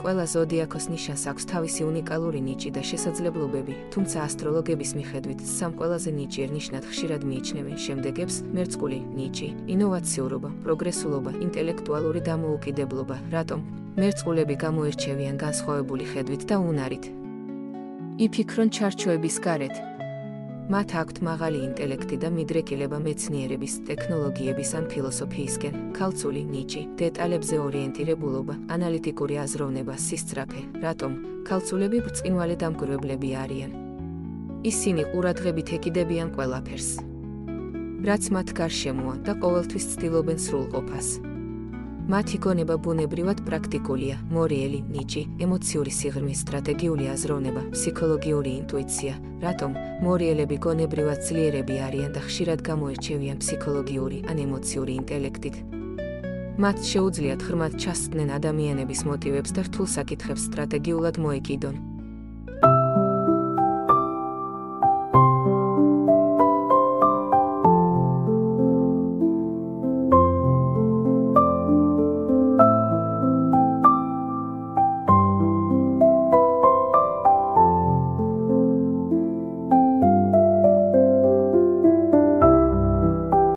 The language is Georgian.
ყველა ზოდიაქოს ნიშანს აქვს თავისი უნიკალური ნიჭი და შესაძლებლობები, თუმცა ასტროლოგების მიხედვით სამ ყველაზე ნიჭიერ ნიშნად ხშირად მიიჩნევენ შემდეგებს: მერწყული ნიჭი, ინოვაციურობა, პროგრესულობა, ინტელექტუალური დამოუკიდებლობა. რატომ? მერწყულები გამოირჩევიან განსხვავებული ხედვით და უნარით. იფიქრონ ჩარჩოების გარეთ. მათ აქვთ მაღალი ინტელექტი და მიდრეკილება მეცნიერების, ტექნოლოგიების ან ფილოსოფიისკენ. ქალწული ნიჭი, დეტალებზე ორიენტირებულობა, ანალიტიკური აზროვნება, სისწრაფე. რატომ? ქალწულები ბრწყინვალე დამკვირვებლები არიან. ისინი ყურადღებით ეკიდებიან ყველაფერს, რაც მათ გარშემოა და ყოველთვის ცდილობენ სრულყოფას. მათი გონება ბუნებრივად პრაქტიკულია, მორიელი ნიჭი, ემოციური სიღრმის, სტრატეგიული აზროვნება, ფსიქოლოგიური ინტუიცია. რატომ? მორიელები გონებრივად ძლიერები არიან და ხშირად გამოირჩევიან ფსიქოლოგიური ან ემოციური ინტელექტით. მათ შეუძლიათ ღრმად ჩასწდნენ ადამიანების მოტივებს და რთულ საკითხებს სტრატეგიულად მოეკიდონ.